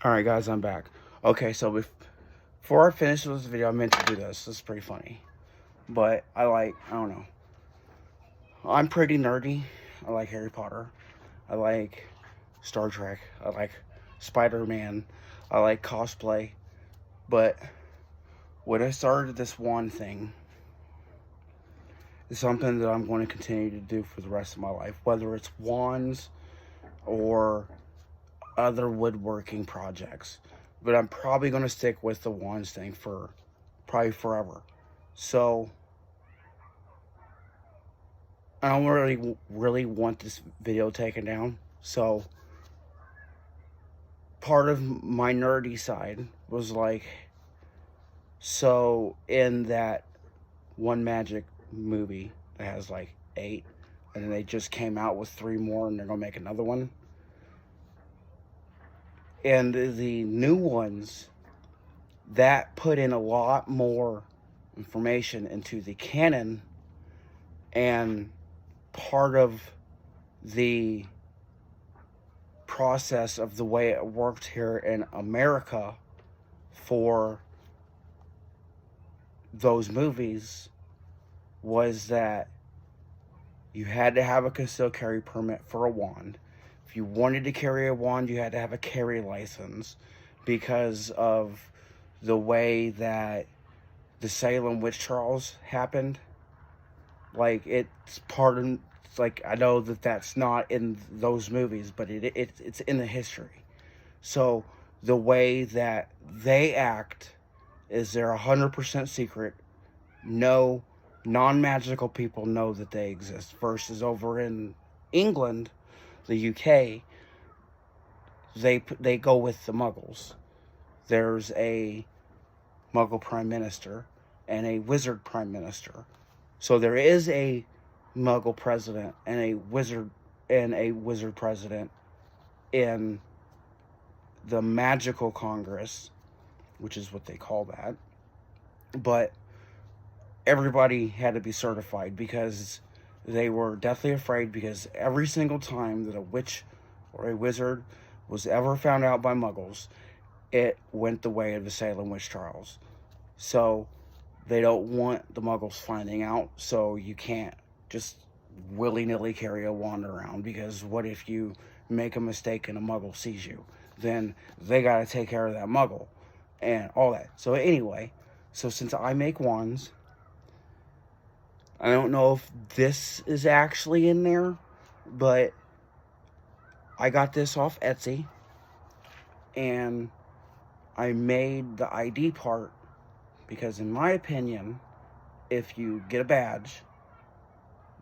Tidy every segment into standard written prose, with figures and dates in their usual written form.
Alright guys, I'm back. Okay, so before I finish this video, I meant to do this. This is pretty funny. But I don't know. I'm pretty nerdy. I like Harry Potter. I like Star Trek. I like Spider-Man. I like cosplay. But when I started this wand thing, it's something that I'm going to continue to do for the rest of my life. Whether it's wands or other woodworking projects. But I'm probably going to stick with the wands thing for probably forever. So I don't really want this video taken down. So part of my nerdy side was like, so in that one magic movie that has like 8, and then they just came out with 3 more and they're going to make another one. And the new ones, that put in a lot more information into the canon, and part of the process of the way it worked here in America for those movies was that you had to have a concealed carry permit for a wand. If you wanted to carry a wand, you had to have a carry license because of the way that the Salem witch trials happened. Like, it's part of, it's like, I know that that's not in those movies, but it's in the history. So the way that they act is they're 100% secret. No non-magical people know that they exist. Versus over in England, the UK, they go with the Muggles. There's a Muggle Prime Minister and a Wizard Prime Minister. So there is a Muggle President and a Wizard President in the Magical Congress, which is what they call that. But everybody had to be certified because they were deathly afraid, because every single time that a witch or a wizard was ever found out by Muggles, it went the way of the Salem witch trials. So they don't want the Muggles finding out, so you can't just willy-nilly carry a wand around, because what if you make a mistake and a Muggle sees you? Then they got to take care of that Muggle and all that. So anyway, so since I make wands, I don't know if this is actually in there, but I got this off Etsy, and I made the ID part because, in my opinion, if you get a badge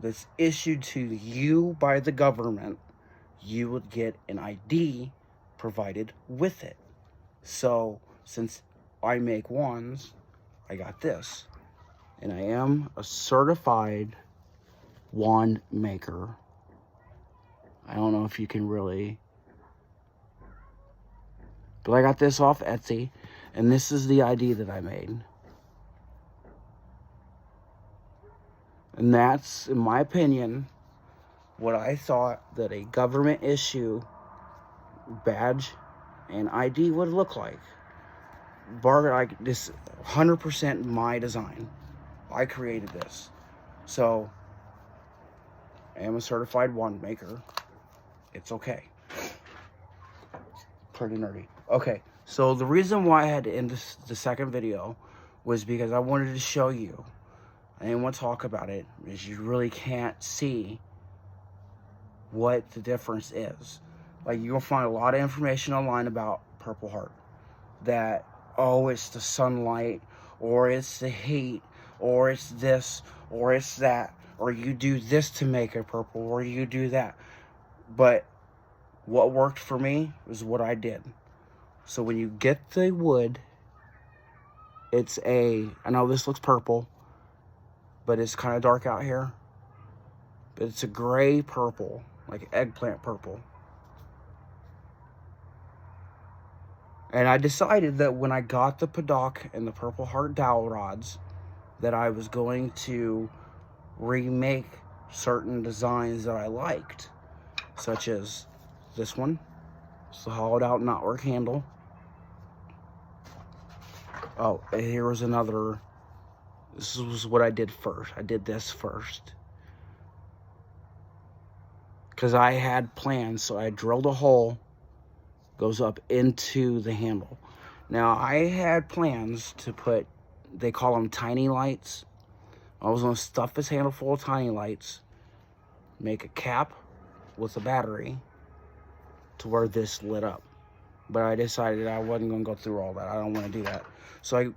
that's issued to you by the government, you would get an ID provided with it. So, since I make wands, I got this. And I am a certified wand maker. I don't know if you can really... But I got this off Etsy, and this is the ID that I made. And that's, in my opinion, what I thought that a government issue badge and ID would look like. Like this, 100% my design. I created this. So, I am a certified wand maker. It's okay. Pretty nerdy. Okay, so the reason why I had to end the second video was because I wanted to show you. I didn't want to talk about it, because you really can't see what the difference is. Like, you're going to find a lot of information online about Purple Heart. That, oh, it's the sunlight, or it's the heat, or it's this, or it's that, or you do this to make it purple, or you do that. But what worked for me was what I did. So when you get the wood, it's I know this looks purple, but it's kind of dark out here. But it's a gray purple, like eggplant purple. And I decided that when I got the Paddock and the Purple Heart dowel rods, that I was going to remake certain designs that I liked, such as this one. It's the hollowed out knotwork handle. Oh, here was another. This was what I did first. I did this first. Because I had plans, so I drilled a hole, goes up into the handle. Now, I had plans to put, they call them tiny lights. I was going to stuff this handle full of tiny lights, make a cap with a battery to where this lit up. But I decided I wasn't going to go through all that. I don't want to do that. So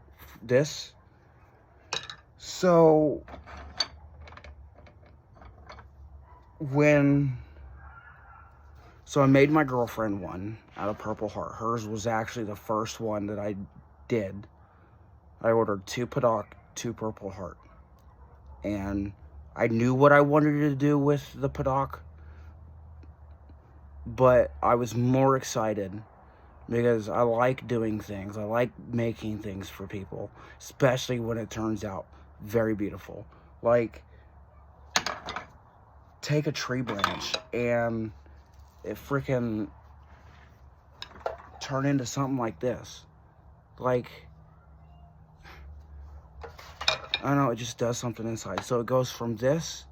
So I made my girlfriend one out of Purple Heart. Hers was actually the first one that I did. I ordered 2 Padock, 2 Purple Heart. And I knew what I wanted to do with the Padock, but I was more excited because I like doing things. I like making things for people, especially when it turns out very beautiful. Like, take a tree branch and it freaking turn into something like this. Like, I don't know, it just does something inside. So it goes from this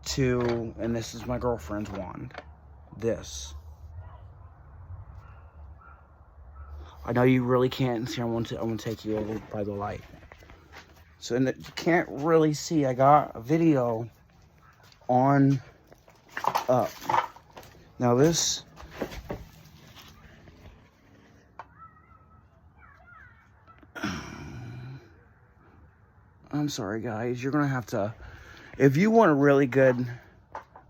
to, and this is my girlfriend's wand, this. I know you really can't see. I'm gonna take you over by the light. So you can't really see. I got a video on up. Now this, I'm sorry guys, you're gonna have to, if you want a really good,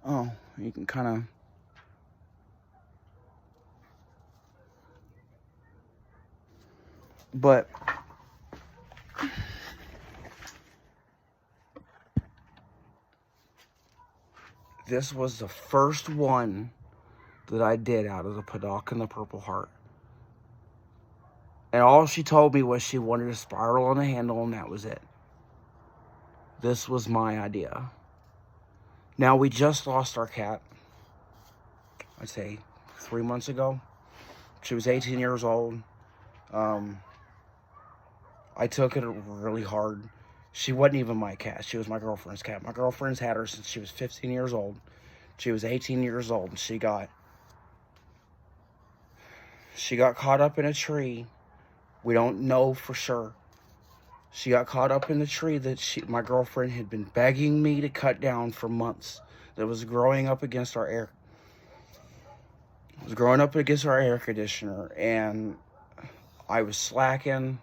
oh, you can kind of, but this was the first one that I did out of the Padock and the Purple Heart. And all she told me was she wanted a spiral on the handle, and that was it. This was my idea. Now, we just lost our cat, I'd say 3 months ago. She was 18 years old. I took it really hard. She wasn't even my cat. She was my girlfriend's cat. My girlfriend's had her since she was 15 years old. She was 18 years old, and she got caught up in a tree. We don't know for sure. She got caught up in the tree that my girlfriend had been begging me to cut down for months. That was growing up against our air. It was growing up against our air conditioner, and I was slacking.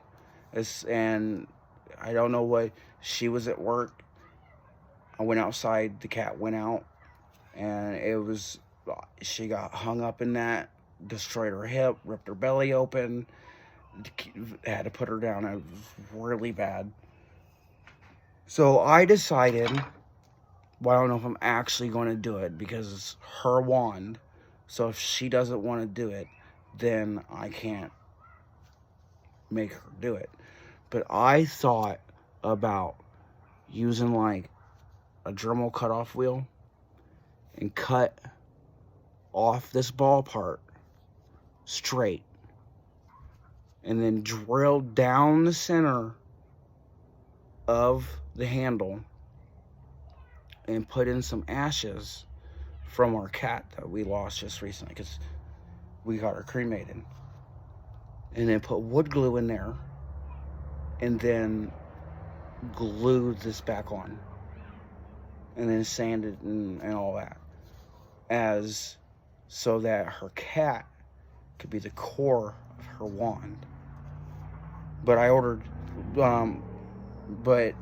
And I don't know what. She was at work. I went outside. The cat went out, and she got hung up in that. Destroyed her hip. Ripped her belly open. Had to put her down. It was really bad. So I decided, well, I don't know if I'm actually going to do it because it's her wand. So if she doesn't want to do it, then I can't make her do it. But I thought about using like a Dremel cutoff wheel and cut off this ball part straight, and then drill down the center of the handle and put in some ashes from our cat that we lost just recently because we got her cremated. And then put wood glue in there and then glue this back on. And then sand it and all that. So that her cat could be the core of her wand. But I ordered, but I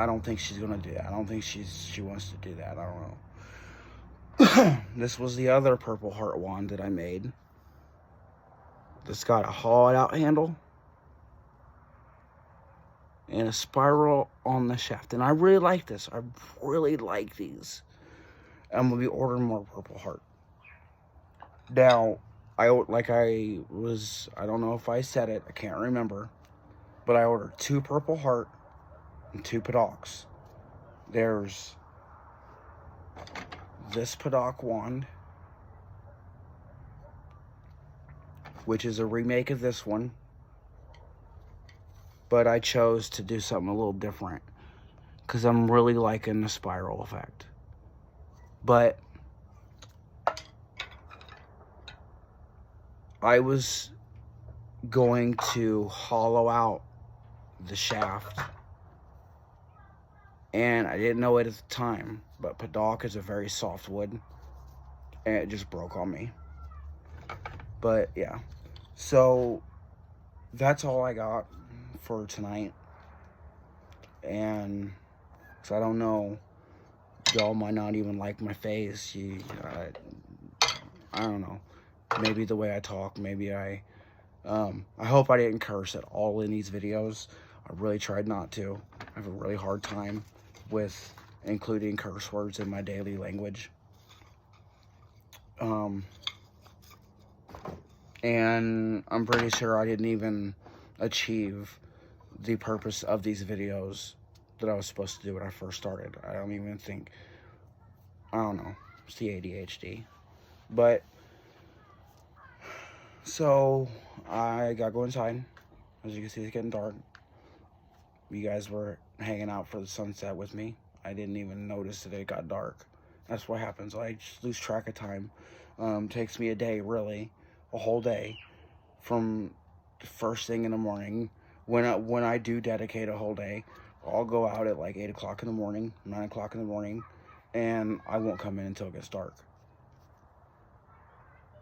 don't think she's going to do that. I don't think she wants to do that. I don't know. This was the other Purple Heart wand that I made. It's got a hollowed out handle and a spiral on the shaft. And I really like this. I really like these. I'm going to be ordering more Purple Heart. Now, I don't know if I said it, I can't remember, but I ordered 2 Purple Heart and 2 Padocks. There's this Padock wand, which is a remake of this one. But I chose to do something a little different because I'm really liking the spiral effect. But I was going to hollow out the shaft, and I didn't know it at the time, but Padok is a very soft wood, and it just broke on me. But yeah, so that's all I got for tonight. And so I don't know, y'all might not even like my face. I don't know, maybe the way I talk, maybe I hope I didn't curse at all in these videos. I really tried not to. I have a really hard time with including curse words in my daily language. And I'm pretty sure I didn't even achieve the purpose of these videos that I was supposed to do when I first started. I don't even think, I don't know, it's the ADHD. But, so, I gotta go inside. As you can see, it's getting dark. You guys were hanging out for the sunset with me. I didn't even notice that it got dark. That's what happens. I just lose track of time. Takes me a day, really. A whole day. From the first thing in the morning. When I do dedicate a whole day, I'll go out at like 8 o'clock in the morning, 9 o'clock in the morning, and I won't come in until it gets dark.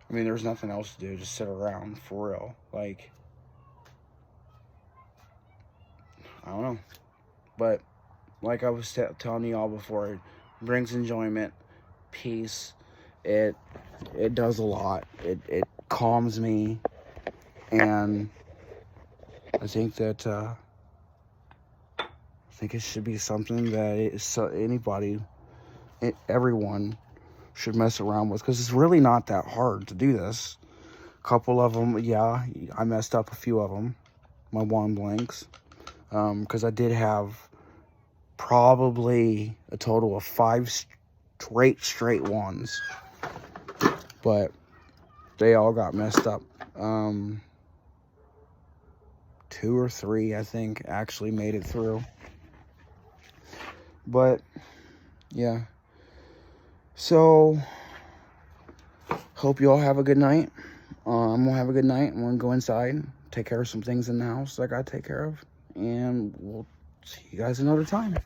I mean, there's nothing else to do, just sit around, for real. Like, I don't know. But, like I was telling y'all before, it brings enjoyment, peace. It does a lot. It calms me. And I think that, I think it should be something that everyone should mess around with, because it's really not that hard to do this. A couple of them, yeah, I messed up a few of them, my wand blanks, because I did have probably a total of 5 straight wands, but they all got messed up. 2 or 3, I think, actually made it through. But yeah, so hope you all have a good night. I'm gonna have a good night. I'm gonna go inside, take care of some things in the house that I gotta take care of, and we'll see you guys another time.